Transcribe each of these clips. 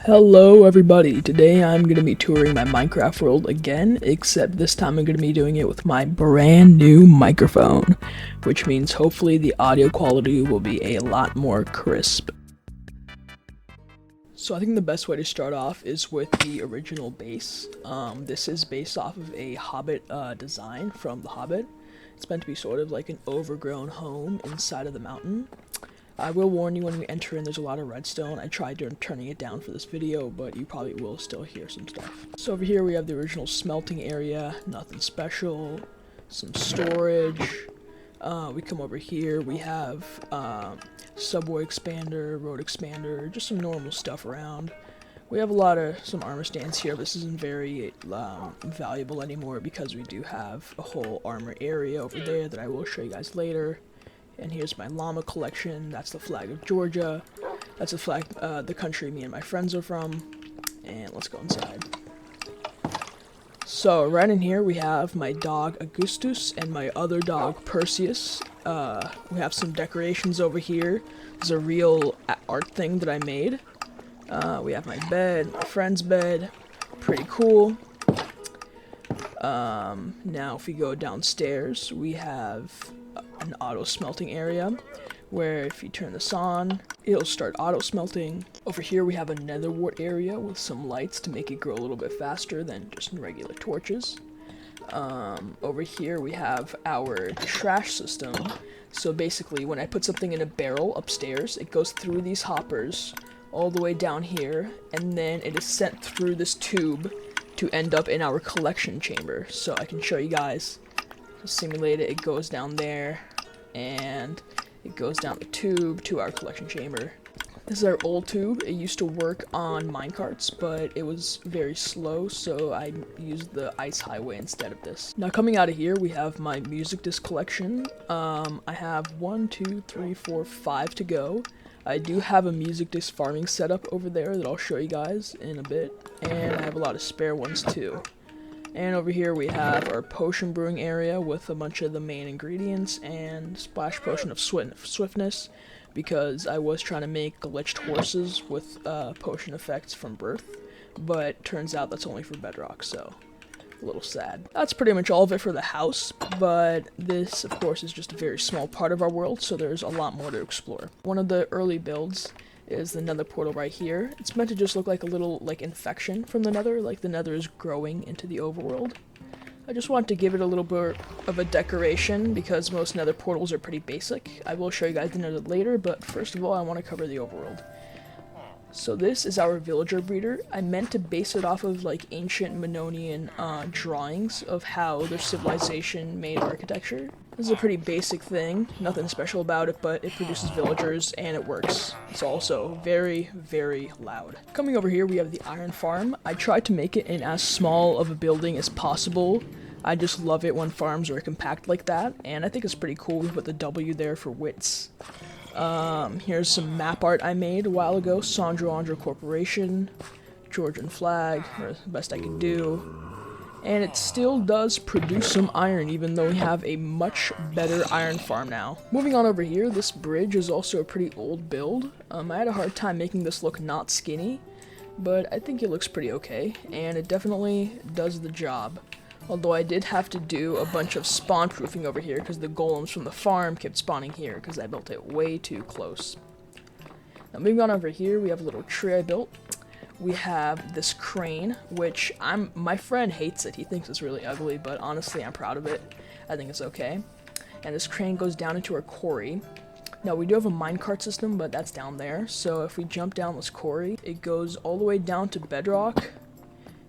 Hello everybody, today I'm going to be touring my Minecraft world again, except this time I'm going to be doing it with my brand new microphone, which means hopefully the audio quality will be a lot more crisp. So I think the best way to start off is with the original base. This is based off of a Hobbit design from The Hobbit. It's meant to be sort of like an overgrown home inside of the mountain. I will warn you when we enter in, there's a lot of redstone. I tried turning it down for this video, but you probably will still hear some stuff. So over here we have the original smelting area, nothing special, some storage. We come over here, we have subway expander, road expander, just some normal stuff around. We have some armor stands here. This isn't very valuable anymore because we do have a whole armor area over there that I will show you guys later. And here's my llama collection. That's the flag of Georgia. That's the flag, the country me and my friends are from. And let's go inside. So right in here we have my dog Augustus and my other dog Perseus. We have some decorations over here. There's a real art thing that I made. We have my bed, my friend's bed. Pretty cool. Now if we go downstairs, we have an auto smelting area where if you turn this on, it'll start auto smelting. Over here we have a nether wart area with some lights to make it grow a little bit faster than just regular torches. Over here we have our trash system. So basically when I put something in a barrel upstairs, it goes through these hoppers all the way down here, and then it is sent through this tube to end up in our collection chamber. So I can show you guys. Simulate it. It goes down there and it goes down the tube to our collection chamber. This is our old tube. It used to work on minecarts, but it was very slow, so I used the ice highway instead of this. Now coming out of here, we have my music disc collection. I have 1, 2, 3, 4, 5 to go. I do have a music disc farming setup over there that I'll show you guys in a bit, and I have a lot of spare ones too. And over here we have our potion brewing area with a bunch of the main ingredients and splash potion of swiftness, because I was trying to make glitched horses with potion effects from birth, but turns out that's only for bedrock, so a little sad. That's pretty much all of it for the house, but this of course is just a very small part of our world, so there's a lot more to explore. One of the early builds is the nether portal right here. It's meant to just look like a little infection from the nether, like the nether is growing into the overworld. I just want to give it a little bit of a decoration because most nether portals are pretty basic. I will show you guys the nether later, but first of all I want to cover the overworld. So this is our villager breeder. I meant to base it off of ancient Mannonian drawings of how their civilization made architecture. This is a pretty basic thing, nothing special about it, but it produces villagers and it works. It's also very, very loud. Coming over here we have the iron farm. I tried to make it in as small of a building as possible. I just love it when farms are compact like that, and I think it's pretty cool. We put the W there for wits. Here's some map art I made a while ago. Sandro Andro Corporation, Georgian flag, or the best I could do. And it still does produce some iron, even though we have a much better iron farm now. Moving on over here, this bridge is also a pretty old build. I had a hard time making this look not skinny, but I think it looks pretty okay, and it definitely does the job. Although I did have to do a bunch of spawn proofing over here because the golems from the farm kept spawning here because I built it way too close. Now moving on over here, we have a little tree I built. We have this crane, which my friend hates it. He thinks it's really ugly, but honestly I'm proud of it. I think it's okay. And this crane goes down into our quarry. Now we do have a minecart system, but that's down there. So if we jump down this quarry, it goes all the way down to bedrock.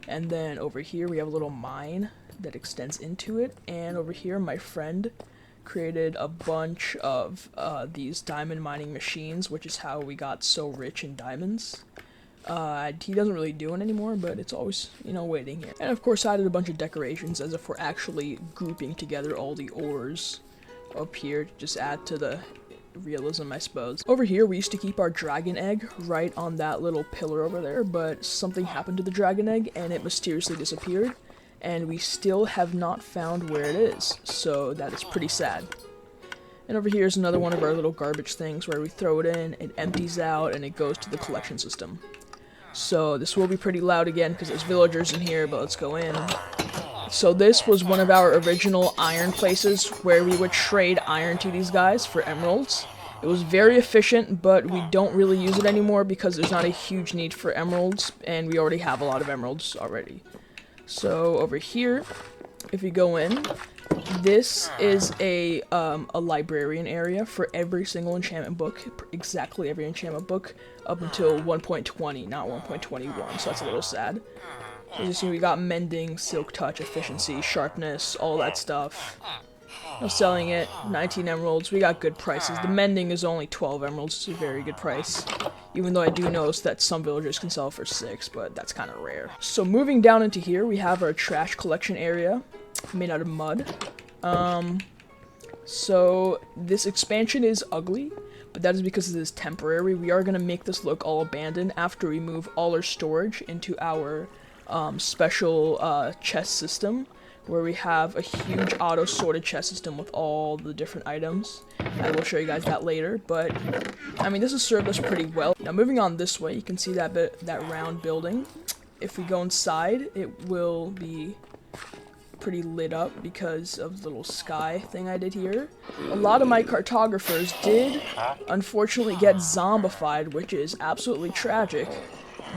And then over here we have a little mine that extends into it, and over here my friend created a bunch of these diamond mining machines, which is how we got so rich in diamonds. He doesn't really do it anymore, but it's always, waiting here. And of course I added a bunch of decorations as if we're actually grouping together all the ores up here to just add to the realism, I suppose. Over here we used to keep our dragon egg right on that little pillar over there, but something happened to the dragon egg and it mysteriously disappeared. And we still have not found where it is, so that is pretty sad. And over here is another one of our little garbage things where we throw it in, it empties out, and it goes to the collection system. So this will be pretty loud again because there's villagers in here, but let's go in. So this was one of our original iron places where we would trade iron to these guys for emeralds. It was very efficient, but we don't really use it anymore because there's not a huge need for emeralds, and we already have a lot of emeralds already. So over here, if you go in, this is a librarian area for every single enchantment book, exactly every enchantment book, up until 1.20, not 1.21, so that's a little sad. As you see, we got mending, silk touch, efficiency, sharpness, all that stuff. I'm selling it, 19 emeralds, we got good prices. The mending is only 12 emeralds, it's a very good price. Even though I do notice that some villagers can sell for 6, but that's kind of rare. So moving down into here, we have our trash collection area, made out of mud. So this expansion is ugly, but that is because it is temporary. We are going to make this look all abandoned after we move all our storage into our special chest system, where we have a huge auto-sorted chest system with all the different items. I will show you guys that later, but I mean, this has served us pretty well. Now moving on this way, you can see that round building. If we go inside, it will be pretty lit up because of the little sky thing I did here. A lot of my cartographers did unfortunately get zombified, which is absolutely tragic.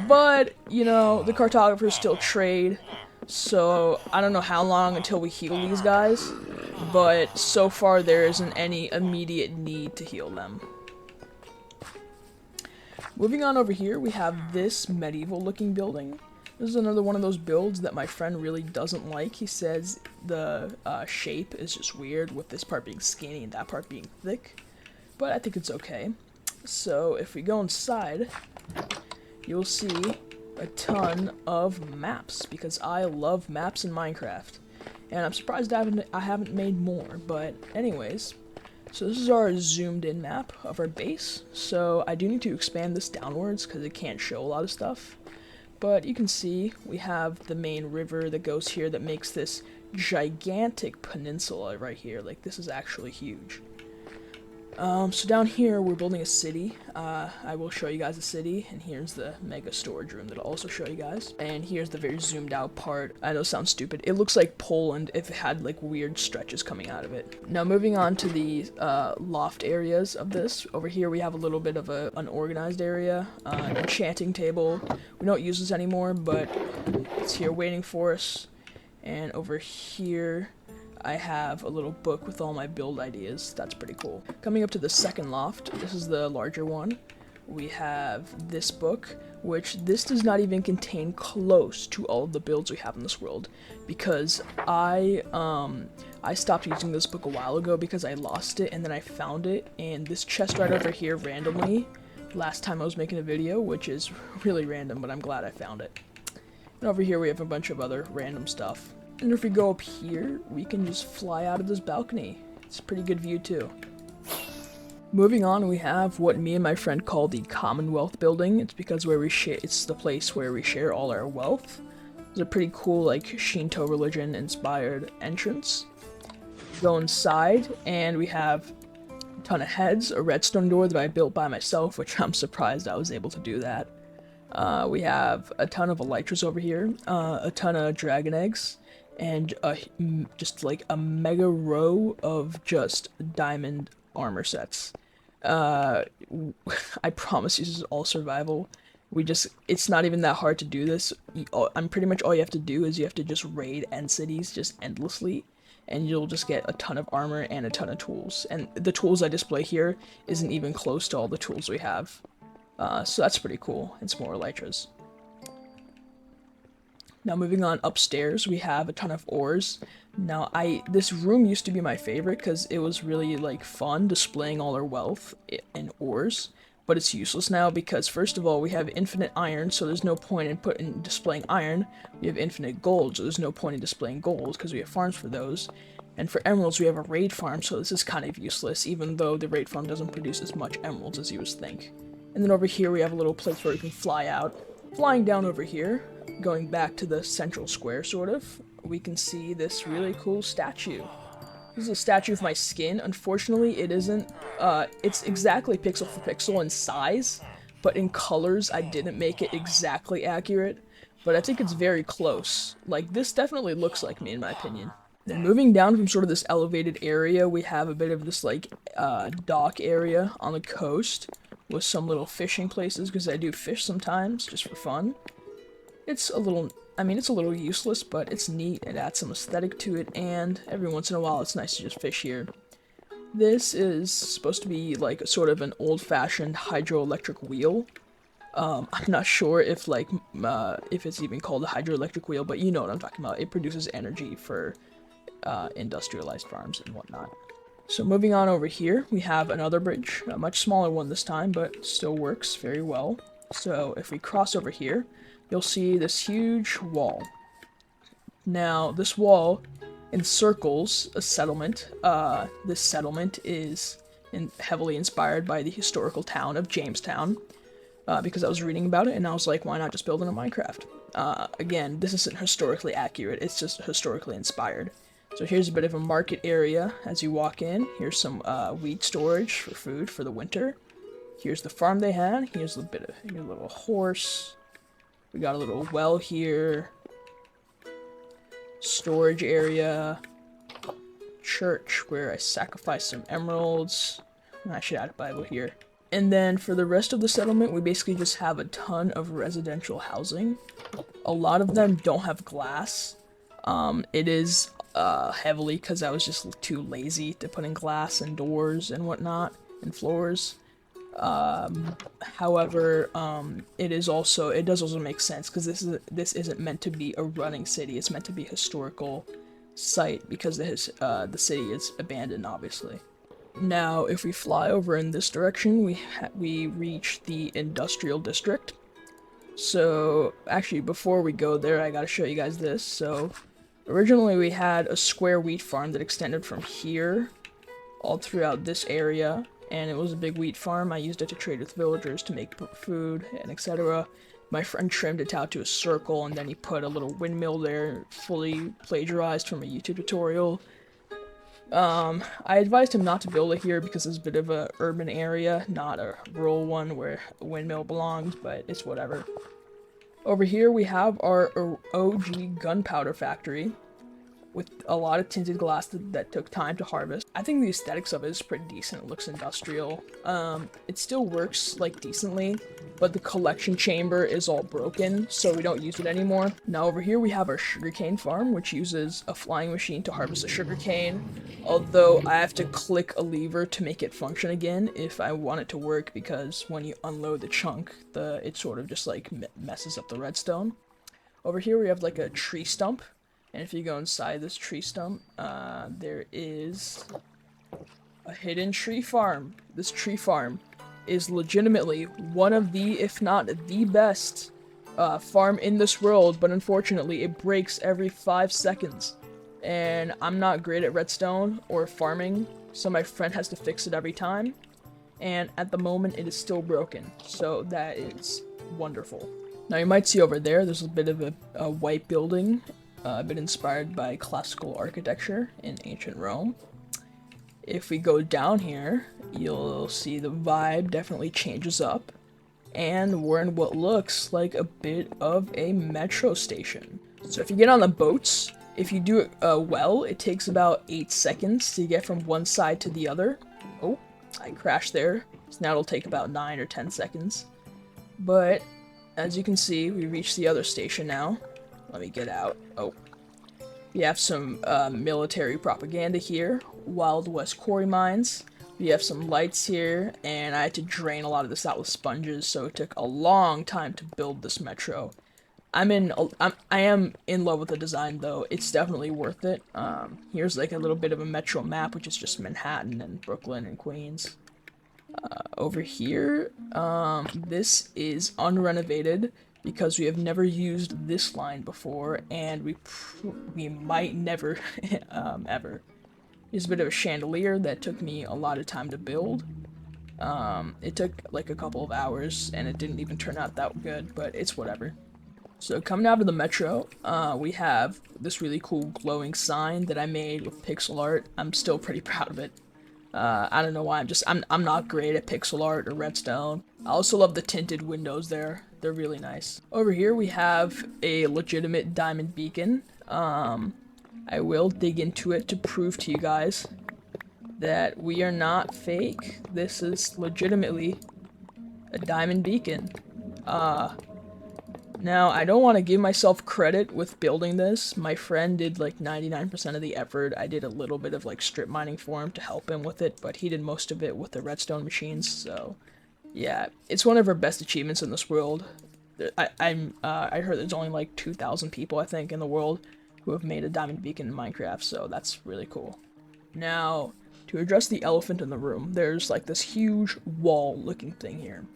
But, you know, the cartographers still trade, so I don't know how long until we heal these guys, but so far there isn't any immediate need to heal them. Moving on over here, we have this medieval looking building. This is another one of those builds that my friend really doesn't like. He says the shape is just weird, with this part being skinny and that part being thick, but I think it's okay. So if we go inside, you'll see a ton of maps, because I love maps in Minecraft, and I'm surprised I haven't made more, but anyways. So this is our zoomed in map of our base, so I do need to expand this downwards because it can't show a lot of stuff. But you can see we have the main river that goes here that makes this gigantic peninsula right here. Like, this is actually huge. So down here we're building a city. I will show you guys the city, and here's the mega storage room that I'll also show you guys. And here's the very zoomed out part. I know it sounds stupid. It looks like Poland if it had like weird stretches coming out of it. Now moving on to the loft areas of this. Over here we have a little bit of an unorganized area, an enchanting table. We don't use this anymore, but it's here waiting for us. And over here I have a little book with all my build ideas. That's pretty cool. Coming up to the second loft, this is the larger one. We have this book, which this does not even contain close to all of the builds we have in this world, because I stopped using this book a while ago because I lost it, and then I found it in this chest right over here randomly last time I was making a video, which is really random, but I'm glad I found it. And over here we have a bunch of other random stuff. And if we go up here, we can just fly out of this balcony. It's a pretty good view too. Moving on, we have what me and my friend call the Commonwealth building. It's because it's the place where we share all our wealth. It's a pretty cool, like, Shinto religion inspired entrance. Go inside, and we have a ton of heads, a redstone door that I built by myself, which I'm surprised I was able to do that. We have a ton of elytras over here, a ton of dragon eggs, and just like a mega row of just diamond armor sets. I promise you, this is all survival. It's not even that hard to do this. I'm pretty much all you have to do is you have to just raid end cities just endlessly, and you'll just get a ton of armor and a ton of tools. And the tools I display here isn't even close to all the tools we have. So that's pretty cool. It's more elytras. Now moving on upstairs, we have a ton of ores. Now this room used to be my favorite because it was really like fun displaying all our wealth in ores, but it's useless now because first of all we have infinite iron, so there's no point in displaying iron. We have infinite gold, so there's no point in displaying gold because we have farms for those. And for emeralds we have a raid farm, so this is kind of useless, even though the raid farm doesn't produce as much emeralds as you would think. And then over here we have a little place where you can fly out. Flying down over here, going back to the central square sort of, we can see this really cool statue. This is a statue of my skin. Unfortunately, it isn't, it's exactly pixel for pixel in size, but in colors I didn't make it exactly accurate, but I think it's very close. Like, this definitely looks like me in my opinion. Then moving down from sort of this elevated area, we have a bit of this like dock area on the coast with some little fishing places, because I do fish sometimes just for fun. It's a little, I mean, it's a little useless, but it's neat. It adds some aesthetic to it, and every once in a while it's nice to just fish here. This is supposed to be like a sort of an old-fashioned hydroelectric wheel. I'm not sure if like if it's even called a hydroelectric wheel, but you know what I'm talking about. It produces energy for industrialized farms and whatnot. So moving on over here, we have another bridge, a much smaller one this time, but still works very well. So if we cross over here, you'll see this huge wall. Now, this wall encircles a settlement. This settlement is heavily inspired by the historical town of Jamestown, because I was reading about it, and I was like, why not just build it in Minecraft? Again, this isn't historically accurate, it's just historically inspired. So here's a bit of a market area as you walk in. Here's some wheat storage for food for the winter. Here's the farm they had. Here's a bit of your little horse. We got a little well here. Storage area. Church where I sacrificed some emeralds. I should add a Bible here. And then for the rest of the settlement, we basically just have a ton of residential housing. A lot of them don't have glass. It is heavily because I was just too lazy to put in glass and doors and whatnot and floors. However, it does also make sense because this isn't meant to be a running city. It's meant to be a historical site because the city is abandoned, obviously. Now, if we fly over in this direction, we reach the industrial district. So, actually, before we go there, I gotta show you guys this. So, originally we had a square wheat farm that extended from here all throughout this area, and it was a big wheat farm. I used it to trade with villagers to make food and etc. My friend trimmed it out to a circle, and then he put a little windmill there, fully plagiarized from a YouTube tutorial. I advised him not to build it here because it's a bit of a urban area, not a rural one where a windmill belongs, but it's whatever. Over here we have our OG gunpowder factory with a lot of tinted glass that took time to harvest. I think the aesthetics of it is pretty decent. It looks industrial. It still works like decently, but the collection chamber is all broken, so we don't use it anymore. Now over here we have our sugarcane farm, which uses a flying machine to harvest the sugarcane, although I have to click a lever to make it function again if I want it to work, because when you unload the chunk, it sort of just like messes up the redstone. Over here we have like a tree stump. And if you go inside this tree stump, there is a hidden tree farm. This tree farm is legitimately one of the, if not the best, farm in this world, but unfortunately it breaks every 5 seconds. And I'm not great at redstone or farming, so my friend has to fix it every time. And at the moment it is still broken, so that is wonderful. Now you might see over there's a bit of a white building. A bit inspired by classical architecture in ancient Rome. If we go down here, you'll see the vibe definitely changes up, and we're in what looks like a bit of a metro station. So if you get on the boats, if you do it well, it takes about 8 seconds to get from one side to the other. Oh, I crashed there, so now it'll take about 9 or 10 seconds. But as you can see, we reached the other station now. Let me get out. Oh. We have some military propaganda here. Wild West quarry mines. We have some lights here, and I had to drain a lot of this out with sponges, so it took a long time to build this metro. I am in love with the design, though. It's definitely worth it. Here's like a little bit of a metro map, which is just Manhattan and Brooklyn and Queens. Over here, this is unrenovated, because we have never used this line before, and we might never ever. There's a bit of a chandelier that took me a lot of time to build. It took like a couple of hours, and it didn't even turn out that good, but it's whatever. So coming out of the metro, we have this really cool glowing sign that I made with pixel art. I'm still pretty proud of it. I don't know why, I'm not great at pixel art or redstone. I also love the tinted windows there. They're really nice. Over here we have a legitimate diamond beacon. I will dig into it to prove to you guys that we are not fake. This is legitimately a diamond beacon. Now, I don't want to give myself credit with building this. My friend did like 99% of the effort. I did a little bit of like strip mining for him to help him with it, but he did most of it with the redstone machines, so yeah, it's one of our best achievements in this world. I heard there's only like 2,000 people, I think, in the world who have made a diamond beacon in Minecraft, so that's really cool. Now, to address the elephant in the room, there's like this huge wall-looking thing here.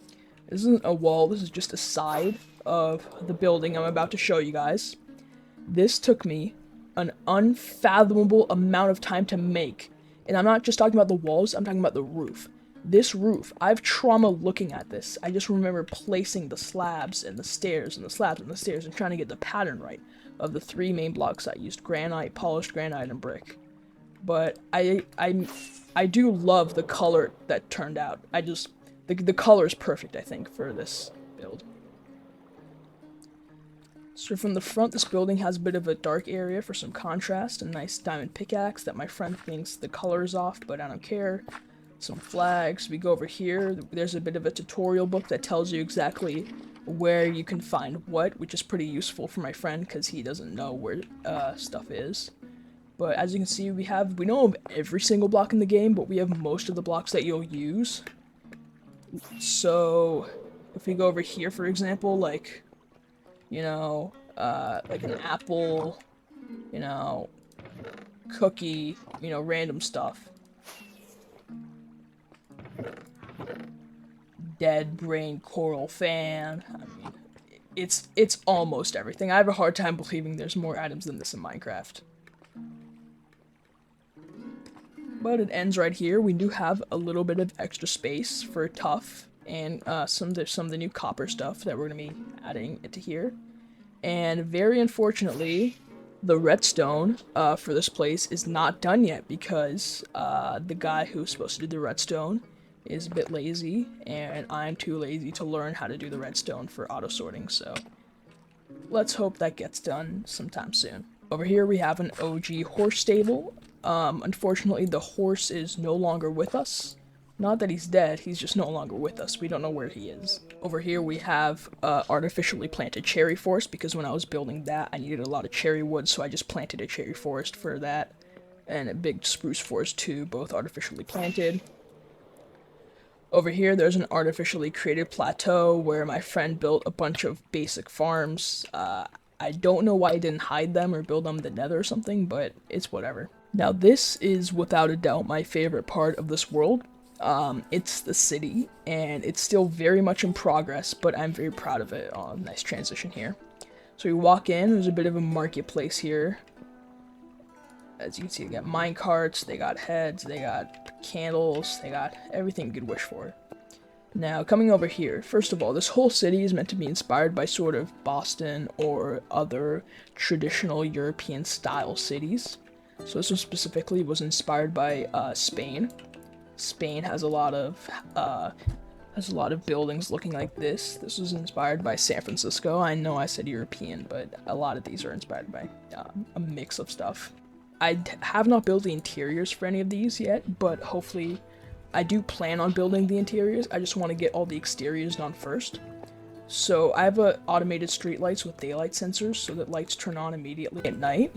This isn't a wall, this is just a side of the building I'm about to show you guys. This took me an unfathomable amount of time to make. And I'm not just talking about the walls, I'm talking about the roof. This roof, I have trauma looking at this. I just remember placing the slabs and the stairs and the slabs and the stairs and trying to get the pattern right of the three main blocks I used: granite, polished granite, and brick. But I do love the color that turned out. The color is perfect, I think, for this build. So from the front, this building has a bit of a dark area for some contrast, a nice diamond pickaxe that my friend thinks the color is off, but I don't care. Some flags. We go over here, there's a bit of a tutorial book that tells you exactly where you can find what, which is pretty useful for my friend because he doesn't know where stuff is. But as you can see, we know of every single block in the game, but we have most of the blocks that you'll use. So if we go over here, for example, like, you know, like an apple, you know, cookie, you know, random stuff. Dead brain coral fan. I mean, it's almost everything. I have a hard time believing there's more items than this in Minecraft. But it ends right here. We do have a little bit of extra space for tuff and some of the new copper stuff that we're gonna be adding into here. And very unfortunately, the redstone for this place is not done yet because the guy who's supposed to do the redstone is a bit lazy, and I'm too lazy to learn how to do the redstone for auto sorting, so let's hope that gets done sometime soon. Over here we have an OG horse stable. Unfortunately, the horse is no longer with us. Not that he's dead, he's just no longer with us. We don't know where he is. Over here we have artificially planted cherry forest, because when I was building that, I needed a lot of cherry wood, so I just planted a cherry forest for that. And a big spruce forest too, both artificially planted. Over here, there's an artificially created plateau where my friend built a bunch of basic farms. I don't know why I didn't hide them or build them in the nether or something, but it's whatever. Now this is without a doubt my favorite part of this world. It's the city, and it's still very much in progress, but I'm very proud of it. Oh, nice transition here. So we walk in, there's a bit of a marketplace here. As you can see, they got mine carts, they got heads, they got candles, they got everything you could wish for. Now, coming over here, first of all, this whole city is meant to be inspired by sort of Boston or other traditional European style cities. So this one specifically was inspired by Spain. Spain has a lot of buildings looking like this. This was inspired by San Francisco. I know I said European, but a lot of these are inspired by a mix of stuff. I have not built the interiors for any of these yet, but hopefully I do plan on building the interiors. I just want to get all the exteriors done first. So I have automated street lights with daylight sensors so that lights turn on immediately at night.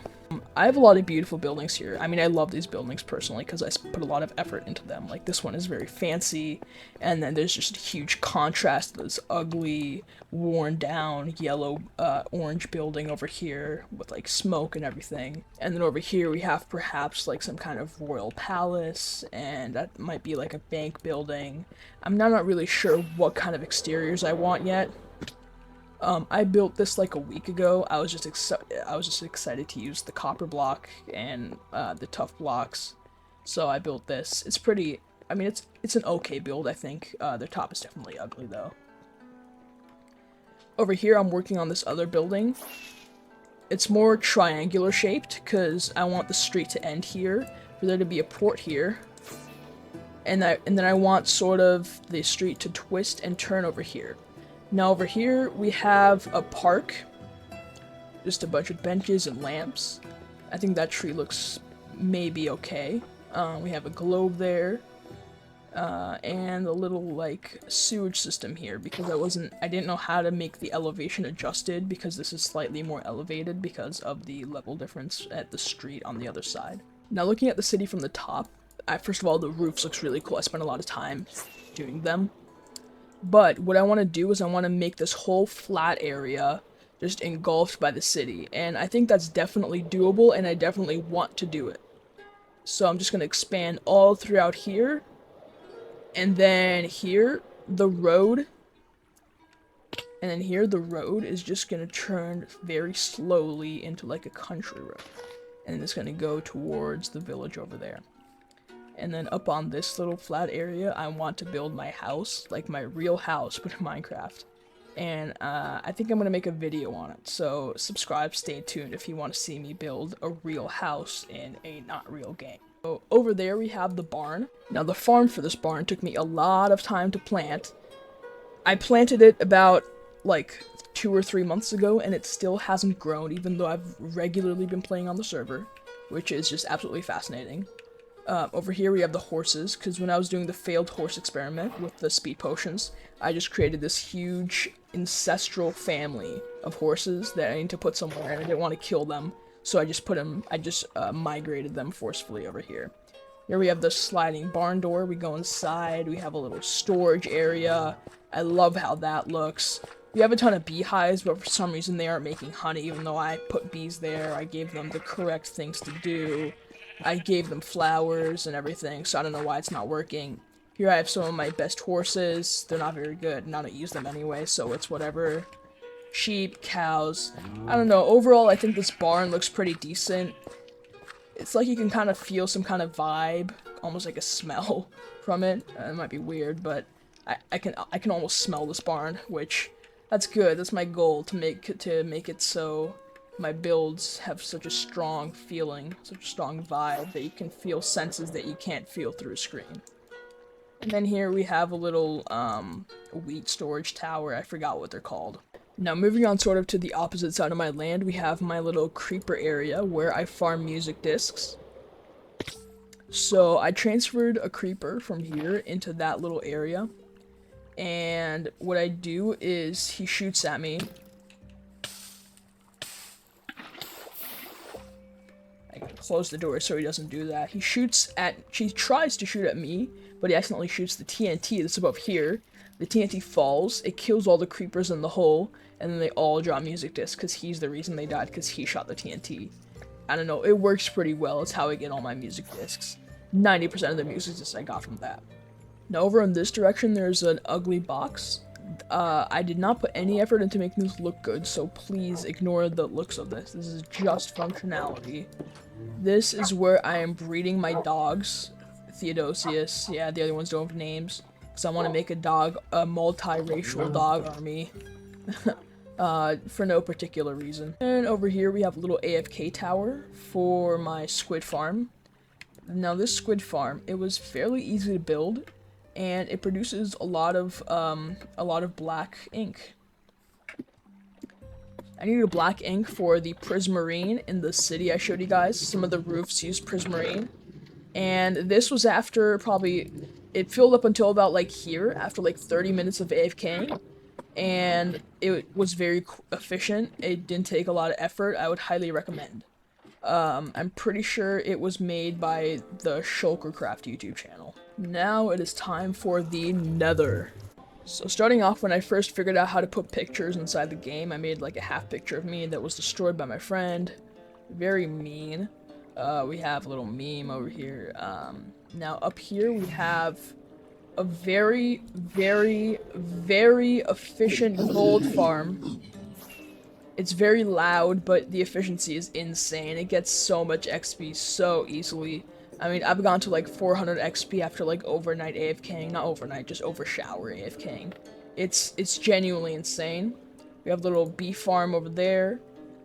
I have a lot of beautiful buildings here. I mean, I love these buildings personally because I put a lot of effort into them. Like, this one is very fancy, and then there's just a huge contrast to this ugly, worn down, yellow, orange building over here with like smoke and everything. And then over here we have perhaps like some kind of royal palace, and that might be like a bank building. I'm not really sure what kind of exteriors I want yet. I built this like a week ago. I was just excited to use the copper block and the tough blocks, so I built this. It's pretty. I mean, it's an okay build, I think. The top is definitely ugly though. Over here, I'm working on this other building. It's more triangular shaped because I want the street to end here, for there to be a port here, and then I want sort of the street to twist and turn over here. Now over here we have a park, just a bunch of benches and lamps. I think that tree looks maybe okay. We have a globe there, and a little like sewage system here because I didn't know how to make the elevation adjusted because this is slightly more elevated because of the level difference at the street on the other side. Now looking at the city from the top, first of all, the roofs looks really cool. I spent a lot of time doing them. But what I want to do is I want to make this whole flat area just engulfed by the city. And I think that's definitely doable, and I definitely want to do it. So I'm just going to expand all throughout here. And then here, the road. And then here, the road is just going to turn very slowly into like a country road. And it's going to go towards the village over there. And then up on this little flat area, I want to build my house, like my real house, but in Minecraft. And I think I'm going to make a video on it, so subscribe, stay tuned if you want to see me build a real house in a not real game. So over there we have the barn. Now the farm for this barn took me a lot of time to plant. I planted it about like 2 or 3 months ago, and it still hasn't grown, even though I've regularly been playing on the server, which is just absolutely fascinating. Over here we have the horses, because when I was doing the failed horse experiment with the speed potions, I just created this huge ancestral family of horses that I need to put somewhere, and I didn't want to kill them, so I just migrated them forcefully over here. Here we have the sliding barn door. We go inside, we have a little storage area. I love how that looks. We have a ton of beehives, but for some reason they aren't making honey, even though I put bees there. I gave them the correct things to do. I gave them flowers and everything, so I don't know why it's not working. Here I have some of my best horses. They're not very good, and I don't use them anyway, so it's whatever. Sheep, cows. I don't know. Overall, I think this barn looks pretty decent. It's like you can kind of feel some kind of vibe, almost like a smell from it. It might be weird, but I can almost smell this barn, which that's good. That's my goal, to make it so my builds have such a strong feeling, such a strong vibe that you can feel senses that you can't feel through a screen. And then here we have a little wheat storage tower. I forgot what they're called. Now moving on sort of to the opposite side of my land, we have my little creeper area where I farm music discs. So I transferred a creeper from here into that little area. And what I do is he shoots at me. I can close the door so he doesn't do that. He tries to shoot at me, but he accidentally shoots the TNT that's above here. The TNT falls, it kills all the creepers in the hole, and then they all drop music discs because he's the reason they died, because he shot the TNT. I don't know, it works pretty well. It's how I get all my music discs. 90% of the music discs I got from that. Now over in this direction, there's an ugly box. I did not put any effort into making this look good, so please ignore the looks of this. This is just functionality. This is where I am breeding my dogs. Theodosius, yeah, the other ones don't have names. Because I want to make a multiracial dog army. For no particular reason. And over here we have a little AFK tower for my squid farm. Now this squid farm, it was fairly easy to build, and it produces a lot of black ink. I needed a black ink for the prismarine in the city I showed you guys. Some of the roofs use prismarine. And this was after it filled up until about like here, after like 30 minutes of AFKing. And it was very efficient. It didn't take a lot of effort. I would highly recommend. I'm pretty sure it was made by the Shulkercraft YouTube channel. Now it is time for the Nether. So starting off, when I first figured out how to put pictures inside the game, I made like a half picture of me that was destroyed by my friend. Very mean. We have a little meme over here. Now up here we have a very, very, very efficient gold farm. It's very loud, but the efficiency is insane. It gets so much XP so easily. I mean, I've gone to like 400 XP after like overnight AFKing. Not overnight, just over shower AFKing. It's genuinely insane. We have a little bee farm over there.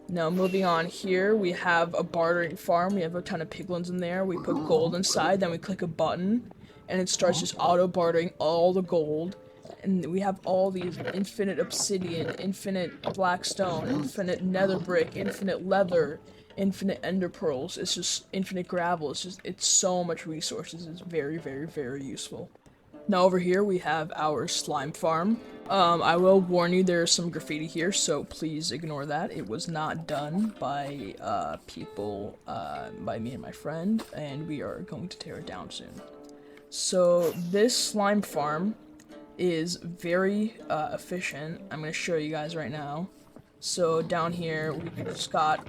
Now moving on here, we have a bartering farm. We have a ton of piglins in there. We put gold inside, then we click a button, and it starts just auto-bartering all the gold. And we have all these infinite obsidian, infinite black stone, infinite nether brick, infinite leather, infinite ender pearls. It's just infinite gravel. It's so much resources. It's very, very, very useful. Now over here we have our slime farm. I will warn you, there's some graffiti here, so please ignore that. It was not done by people, by me and my friend, and we are going to tear it down soon. So this slime farm is very efficient. I'm going to show you guys right now. So down here we just got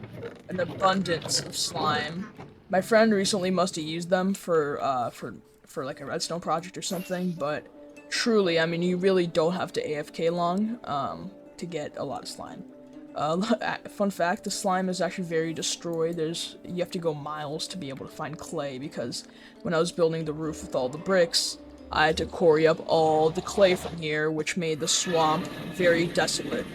an abundance of slime. My friend recently must have used them for like a redstone project or something, but truly, I mean, you really don't have to AFK long to get a lot of slime. Fun fact, the slime is actually very destroyed. You have to go miles to be able to find clay, because when I was building the roof with all the bricks, I had to quarry up all the clay from here, which made the swamp very desolate.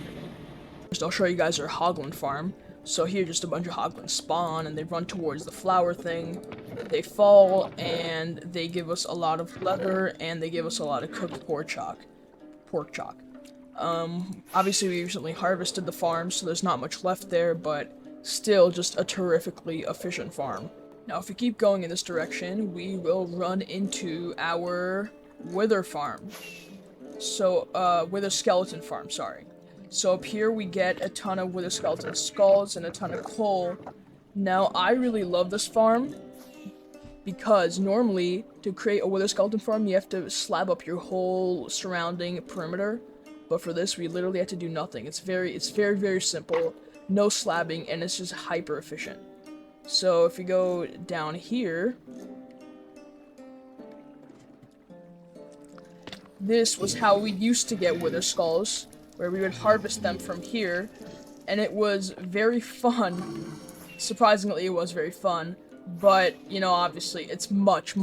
First, I'll show you guys our hoglin farm. So here, just a bunch of hoglins spawn, and they run towards the flower thing. They fall, and they give us a lot of leather, and they give us a lot of cooked pork chalk. Obviously we recently harvested the farm, so there's not much left there, but still just a terrifically efficient farm. Now, if we keep going in this direction, we will run into our wither farm. So, wither skeleton farm, sorry. So up here we get a ton of wither skeleton skulls and a ton of coal. Now, I really love this farm because normally to create a wither skeleton farm, you have to slab up your whole surrounding perimeter. But for this, we literally have to do nothing. It's very, very simple. No slabbing, and it's just hyper efficient. So if we go down here, this was how we used to get wither skulls, where we would harvest them from here, and it was very fun. Surprisingly, it was very fun, but, you know, obviously, it's much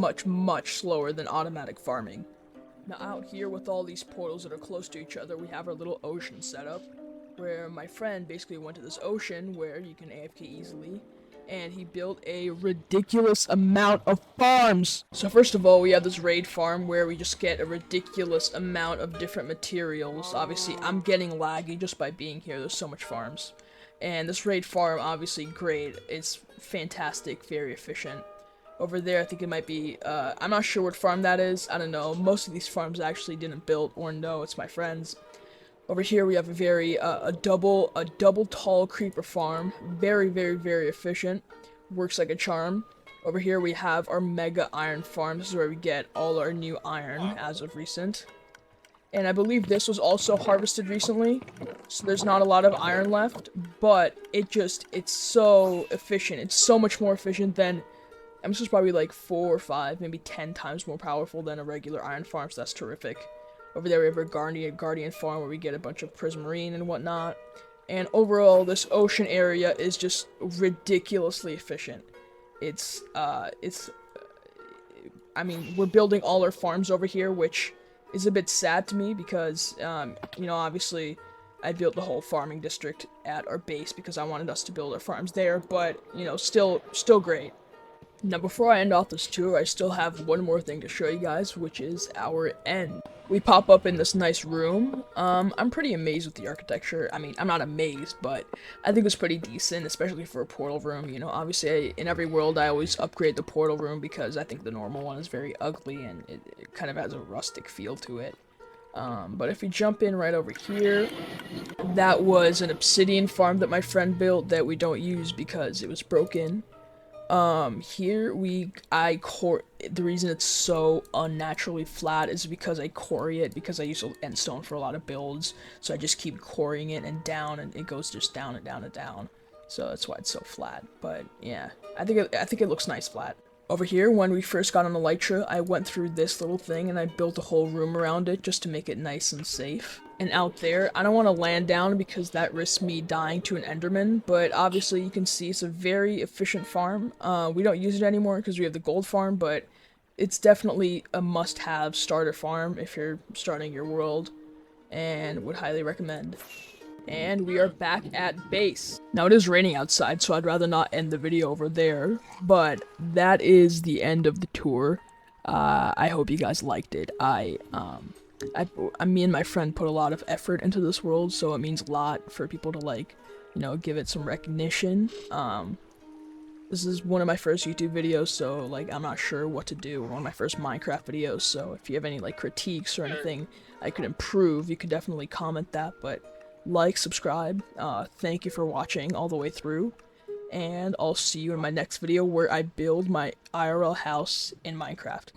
slower than automatic farming. Now out here with all these portals that are close to each other, we have our little ocean setup, where my friend basically went to this ocean where you can AFK easily, and he built a ridiculous amount of farms! So first of all, we have this raid farm where we just get a ridiculous amount of different materials. Obviously, I'm getting laggy just by being here, there's so much farms. And this raid farm, obviously great, it's fantastic, very efficient. Over there, I think it might be, I'm not sure what farm that is, I don't know. Most of these farms I actually didn't build, or no, it's my friend's. Over here we have a very, a double tall creeper farm. Very efficient. Works like a charm. Over here we have our mega iron farm. This is where we get all our new iron, as of recent. And I believe this was also harvested recently, so there's not a lot of iron left, but it's so efficient. It's so much more efficient than, this is probably like 4 or 5, maybe 10 times more powerful than a regular iron farm, so that's terrific. Over there we have our guardian farm where we get a bunch of prismarine and whatnot. And overall, this ocean area is just ridiculously efficient. I mean, we're building all our farms over here, which is a bit sad to me because, you know, obviously I built the whole farming district at our base because I wanted us to build our farms there, but, you know, still great. Now, before I end off this tour, I still have one more thing to show you guys, which is our end. We pop up in this nice room. I'm pretty amazed with the architecture. I mean, I'm not amazed, but I think it's pretty decent, especially for a portal room. You know, obviously, in every world, I always upgrade the portal room because I think the normal one is very ugly and it kind of has a rustic feel to it. But if we jump in right over here, that was an obsidian farm that my friend built that we don't use because it was broken. Here the reason it's so unnaturally flat is because I quarry it, because I use endstone for a lot of builds, so I just keep quarrying it and down, and it goes just down and down and down, so that's why it's so flat. But yeah, I think it looks nice flat. Over here, when we first got on Elytra, I went through this little thing and I built a whole room around it just to make it nice and safe. And out there, I don't want to land down because that risks me dying to an Enderman, but obviously you can see it's a very efficient farm. We don't use it anymore because we have the gold farm, but it's definitely a must-have starter farm if you're starting your world, and would highly recommend. And we are back at base. Now it is raining outside, so I'd rather not end the video over there, but that is the end of the tour. I hope you guys liked it. Me and my friend put a lot of effort into this world, so it means a lot for people to like, give it some recognition. This is one of my first YouTube videos, so like I'm not sure what to do. One of my first Minecraft videos, so if you have any like critiques or anything I could improve, you could definitely comment that. But like, subscribe. Thank you for watching all the way through, and I'll see you in my next video where I build my IRL house in Minecraft.